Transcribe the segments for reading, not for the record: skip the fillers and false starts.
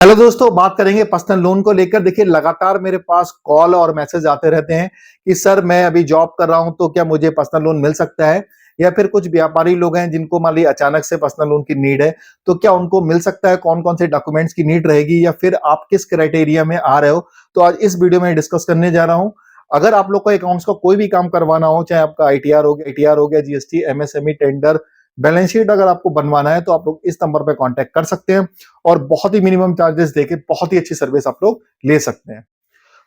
Hello दोस्तों, बात करेंगे पर्सनल लोन को लेकर। देखिए, लगातार मेरे पास कॉल और मैसेज आते रहते हैं कि सर मैं अभी जॉब कर रहा हूं तो क्या मुझे पर्सनल लोन मिल सकता है, या फिर कुछ व्यापारी लोग हैं जिनको मान ली अचानक से पर्सनल लोन की नीड है तो क्या उनको मिल सकता है, कौन कौन से डॉक्यूमेंट्स की नीड रहेगी, या फिर आप किस क्राइटेरिया में आ रहे हो। तो आज इस वीडियो में डिस्कस करने जा रहा हूं। अगर आप लोग को अकाउंट्स का कोई भी काम करवाना हो, चाहे आपका आईटीआर हो गया, GST, MSME, tender, balance sheet अगर आपको बनवाना है तो आप लोग इस नंबर पे कांटेक्ट कर सकते हैं और बहुत ही मिनिमम चार्जेस देके बहुत ही अच्छी सर्विस आप लोग ले सकते हैं।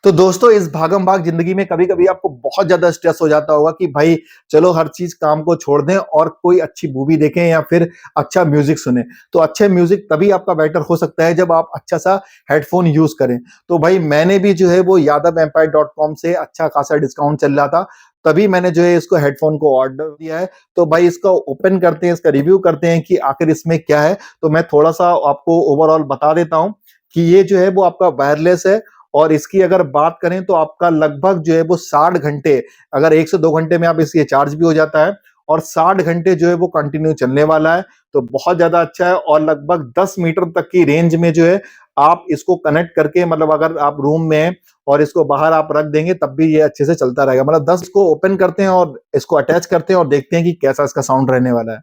तो दोस्तों, इस भागम भाग जिंदगी में कभी कभी आपको बहुत ज्यादा स्ट्रेस हो जाता होगा कि भाई चलो हर चीज काम को छोड़ दें और कोई अच्छी मूवी देखें या फिर अच्छा म्यूजिक सुने। तो अच्छे म्यूजिक तभी आपका बेटर हो सकता है जब आप अच्छा सा हेडफोन यूज करें। तो भाई मैंने भी जो है वो यादवempire.com से अच्छा खासा डिस्काउंट चल रहा था, तभी मैंने जो है इसको हेडफोन को ऑर्डर दिया है। तो भाई इसका ओपन करते हैं, इसका रिव्यू करते हैं कि आखिर इसमें क्या है। तो मैं थोड़ा सा आपको ओवरऑल बता देता हूं कि ये जो है वो आपका वायरलेस है और इसकी अगर बात करें तो आपका लगभग जो है वो 60 घंटे, अगर 1 से 2 घंटे में आप इसके चार्ज भी हो जाता है और 60 घंटे जो है वो कंटिन्यू चलने वाला है। तो बहुत ज्यादा अच्छा है और लगभग 10 मीटर तक की रेंज में जो है आप इसको कनेक्ट करके, मतलब अगर आप रूम में हैं और इसको बाहर आप रख देंगे तब भी ये अच्छे से चलता रहेगा। मतलब 10 को ओपन करते हैं और इसको अटैच करते हैं और देखते हैं कि कैसा इसका साउंड रहने वाला है।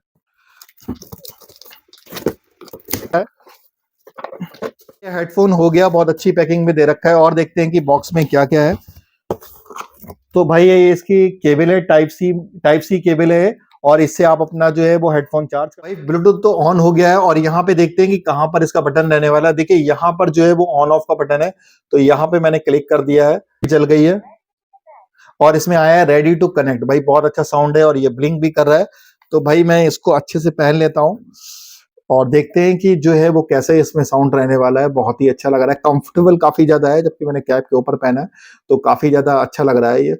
हेडफोन हो गया, बहुत अच्छी पैकिंग में दे रखा है और देखते हैं कि बॉक्स में क्या क्या है। तो भाई ये इसकी केबल है, टाइप सी केबल है और इससे आप अपना जो है वो हेडफोन चार्ज। भाई ब्लूटूथ तो ऑन हो गया है और यहाँ पे देखते हैं कि कहाँ पर इसका बटन रहने वाला है। देखिए यहाँ पर जो है वो ऑन ऑफ का बटन है, तो यहाँ पे मैंने क्लिक कर दिया है, चल गई है और इसमें आया है रेडी टू कनेक्ट। भाई बहुत अच्छा साउंड है और ये ब्लिंक भी कर रहा है। तो भाई मैं इसको अच्छे से पहन लेता हूँ और देखते हैं कि जो है वो कैसे इसमें साउंड रहने वाला है। बहुत ही अच्छा लग रहा है, कंफर्टेबल काफी ज्यादा है, जबकि मैंने कैप के ऊपर पहना है तो काफी ज्यादा अच्छा लग रहा है। ये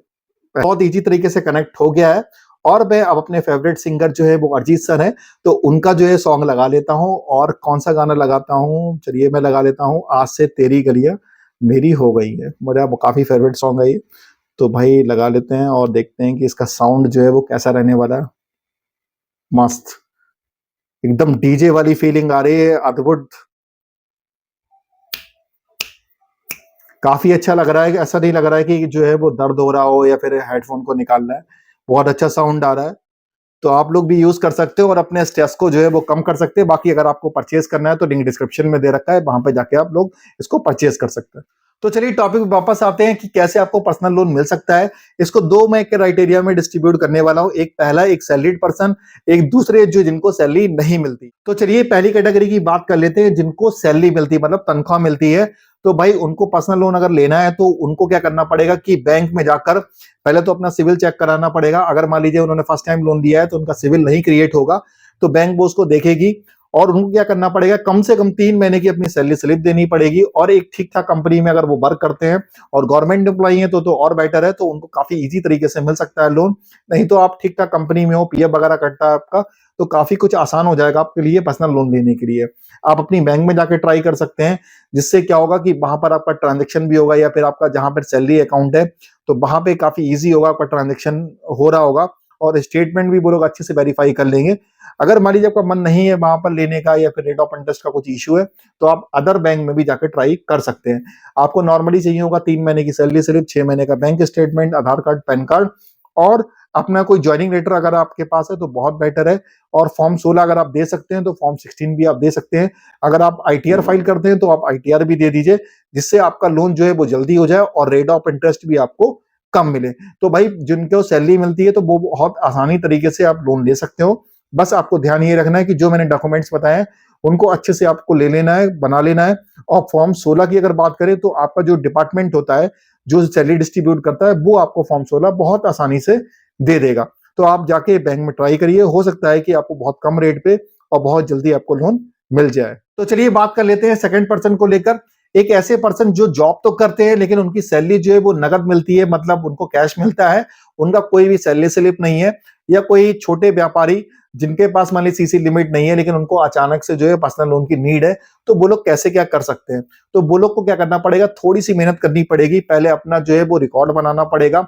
बहुत इजी तरीके से कनेक्ट हो गया है और मैं अब अपने फेवरेट सिंगर जो है वो अरिजीत सर है, तो उनका जो है सॉन्ग लगा लेता हूँ। और कौन सा गाना लगाता हूँ, चलिए मैं लगा लेता हूँ आज से तेरी गलियां मेरी हो गई है। मेरा काफी फेवरेट सॉन्ग है ये। तो भाई लगा लेते हैं और देखते हैं कि इसका साउंड जो है वो कैसा रहने वाला है। मस्त, एकदम डीजे वाली फीलिंग आ रही है, अद्भुत, काफी अच्छा लग रहा है। ऐसा नहीं लग रहा है कि जो है वो दर्द हो रहा हो या फिर हेडफोन को निकालना है। बहुत अच्छा साउंड आ रहा है। तो आप लोग भी यूज कर सकते हो और अपने स्ट्रेस को जो है वो कम कर सकते हैं। बाकी अगर आपको परचेज करना है तो लिंक डिस्क्रिप्शन में दे रखा है, वहां पे जाके आप लोग इसको परचेज कर सकते हैं। तो चलिए टॉपिक पे वापस आते हैं कि कैसे आपको पर्सनल लोन मिल सकता है। इसको दो मैं क्राइटेरिया में डिस्ट्रीब्यूट करने वाला हूं। एक पहला, एक सैलरीड पर्सन, एक दूसरे जो जिनको सैलरी नहीं मिलती। तो चलिए पहली कैटेगरी की बात कर लेते हैं, जिनको सैलरी मिलती है, मतलब तनख्वाह मिलती है। तो भाई उनको पर्सनल लोन अगर लेना है तो उनको क्या करना पड़ेगा कि बैंक में जाकर पहले तो अपना सिविल चेक कराना पड़ेगा। अगर मान लीजिए उन्होंने फर्स्ट टाइम लोन लिया है तो उनका सिविल नहीं क्रिएट होगा, तो बैंक वो उसको देखेगी और उनको क्या करना पड़ेगा, कम से कम 3 महीने की अपनी सैलरी स्लिप देनी पड़ेगी। और एक ठीक ठाक कंपनी में अगर वो वर्क करते हैं और गवर्नमेंट एम्प्लॉई है तो और बेटर है, तो उनको काफी इजी तरीके से मिल सकता है लोन। नहीं तो आप ठीक ठाक कंपनी में हो, पीएफ वगैरह कटता है आपका, तो काफी कुछ आसान हो जाएगा आपके लिए पर्सनल लोन लेने के लिए। आप अपनी बैंक में जाके ट्राई कर सकते हैं, जिससे क्या होगा कि वहां पर आपका ट्रांजेक्शन भी होगा, या फिर आपका जहां पर सैलरी अकाउंट है तो वहां पे काफी इजी होगा, आपका ट्रांजेक्शन हो रहा होगा और स्टेटमेंट भी वो लोग अच्छे से वेरीफाई कर लेंगे। अगर मान लीजिए आपका मन नहीं है वहां पर लेने का, या फिर रेट ऑफ इंटरेस्ट का कुछ इश्यू है, तो आप अदर बैंक में भी जाकर ट्राई कर सकते हैं। आपको नॉर्मली चाहिए होगा 3 महीने की सैलरी स्लिप, 6 महीने का बैंक स्टेटमेंट, आधार कार्ड, पैन कार्ड और अपना कोई ज्वाइनिंग लेटर अगर आपके पास है तो बहुत बेटर है। और फॉर्म 16 अगर आप दे सकते हैं तो फॉर्म 16 भी आप दे सकते हैं। अगर आप आईटीआर फाइल करते हैं तो आप आईटीआर भी दे दीजिए, जिससे आपका लोन जो है वो जल्दी हो जाए और रेट ऑफ इंटरेस्ट भी आपको कम मिले। तो भाई जिनको सैलरी मिलती है तो वो बहुत आसानी तरीके से आप लोन ले सकते हो। बस आपको ध्यान ये रखना है कि जो मैंने डॉक्यूमेंट्स बताए हैं उनको अच्छे से आपको ले लेना है, बना लेना है। और फॉर्म 16 की अगर बात करें तो आपका जो डिपार्टमेंट होता है जो सैलरी डिस्ट्रीब्यूट करता है, वो आपको फॉर्म 16 बहुत आसानी से दे देगा। तो आप जाके बैंक में ट्राई करिए, हो सकता है कि आपको बहुत कम रेट पे और बहुत जल्दी आपको लोन मिल जाए। तो चलिए बात कर लेते हैं सेकंड पर्सन को लेकर। एक ऐसे पर्सन जो जॉब तो करते हैं लेकिन उनकी सैलरी जो है वो नगद मिलती है, मतलब उनको कैश मिलता है, उनका कोई भी सैलरी स्लिप नहीं है। या कोई छोटे व्यापारी जिनके पास मान ली सीसी लिमिट नहीं है लेकिन उनको अचानक से जो है पर्सनल लोन की नीड है, तो वो लोग कैसे क्या कर सकते हैं। तो वो लोग को क्या करना पड़ेगा, थोड़ी सी मेहनत करनी पड़ेगी। पहले अपना जो है वो रिकॉर्ड बनाना पड़ेगा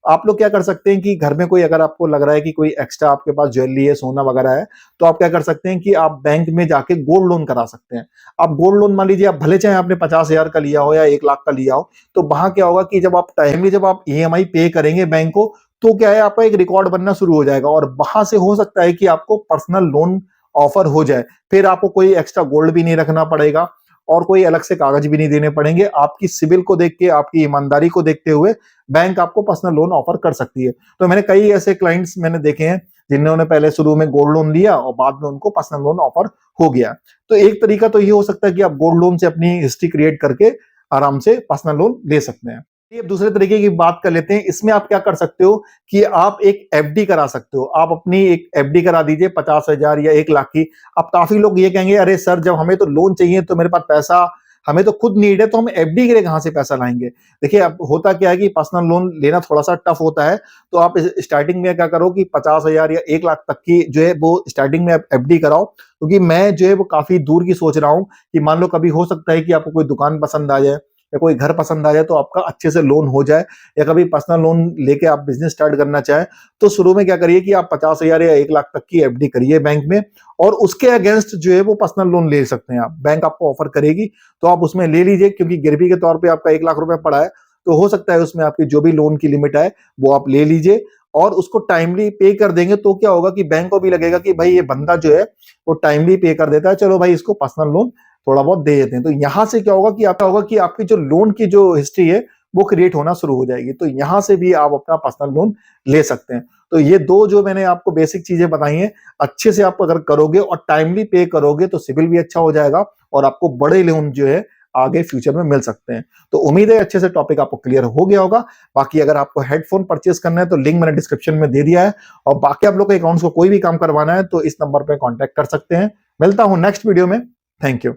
आप लोग क्या कर सकते हैं कि घर में कोई अगर आपको लग रहा है कि कोई एक्स्ट्रा आपके पास ज्वेलरी है, सोना वगैरह है, तो आप क्या कर सकते हैं कि आप बैंक में जाके गोल्ड लोन करा सकते हैं। आप गोल्ड लोन मान लीजिए, आप भले चाहे आपने 50,000 का लिया हो या 1 लाख का लिया हो, तो वहां क्या होगा कि जब आप टाइमली जब आप ईएमआई पे करेंगे बैंक को, तो क्या है आपका एक रिकॉर्ड बनना शुरू हो जाएगा और वहां से हो सकता है कि आपको पर्सनल लोन ऑफर हो जाए। फिर आपको कोई एक्स्ट्रा गोल्ड भी नहीं रखना पड़ेगा और कोई अलग से कागज भी नहीं देने पड़ेंगे। आपकी सिविल को देख के, आपकी ईमानदारी को देखते हुए बैंक आपको पर्सनल लोन ऑफर कर सकती है। तो मैंने कई ऐसे क्लाइंट्स मैंने देखे हैं जिन्होंने पहले शुरू में गोल्ड लोन लिया और बाद में उनको पर्सनल लोन ऑफर हो गया। तो एक तरीका तो ये हो सकता है कि आप गोल्ड लोन से अपनी हिस्ट्री क्रिएट करके आराम से पर्सनल लोन ले सकते हैं। ये दूसरे तरीके की बात कर लेते हैं। इसमें आप क्या कर सकते हो कि आप एक एफडी करा सकते हो। आप अपनी एक एफडी करा दीजिए 50,000 या 1 लाख की। अब काफी लोग ये कहेंगे, अरे सर जब हमें तो लोन चाहिए तो मेरे पास पैसा, हमें तो खुद नीड है, तो हम एफडी के लिए कहां से पैसा लाएंगे। देखिए अब होता क्या है कि पर्सनल लोन लेना थोड़ा सा टफ होता है। तो आप स्टार्टिंग में क्या करो कि 50,000 या 1 लाख तक की जो है वो स्टार्टिंग में एफडी कराओ। क्योंकि मैं जो है वो काफी दूर की सोच रहा हूँ कि मान लो कभी हो सकता है कि आपको कोई दुकान पसंद आ जाए या कोई घर पसंद आ जाए, तो आपका अच्छे से लोन हो जाए, या कभी पर्सनल लोन लेके आप बिजनेस स्टार्ट करना चाहें, तो शुरू में क्या करिए कि आप 50,000 या 1 लाख तक की एफडी करिए बैंक में, और उसके अगेंस्ट जो है वो पर्सनल लोन ले सकते हैं आप। बैंक आपको ऑफर करेगी तो आप उसमें ले लीजिए, क्योंकि गिरवी के तौर पे आपका 1 लाख रुपए पड़ा है, तो हो सकता है उसमें आपकी जो भी लोन की लिमिट है वो आप ले लीजिए और उसको टाइमली पे कर देंगे। तो क्या होगा कि बैंक को भी लगेगा कि भाई ये बंदा जो है वो टाइमली पे कर देता है, चलो भाई इसको पर्सनल लोन थोड़ा बहुत दे देते हैं। तो यहां से क्या होगा कि आपकी जो लोन की जो हिस्ट्री है वो क्रिएट होना शुरू हो जाएगी। तो यहां से भी आप अपना पर्सनल लोन ले सकते हैं। तो ये दो जो मैंने आपको बेसिक चीजें बताई हैं, अच्छे से आप अगर करोगे और टाइमली पे करोगे तो सिविल भी अच्छा हो जाएगा और आपको बड़े लोन जो है आगे फ्यूचर में मिल सकते हैं। तो उम्मीद है अच्छे से टॉपिक आपको क्लियर हो गया होगा। बाकी अगर आपको हेडफोन परचेस करना है तो लिंक मैंने डिस्क्रिप्शन में दे दिया है, और बाकी आप लोग के अकाउंट्स को कोई भी काम करवाना है तो इस नंबर पर कॉन्टैक्ट कर सकते हैं। मिलता हूं नेक्स्ट वीडियो में। Thank you.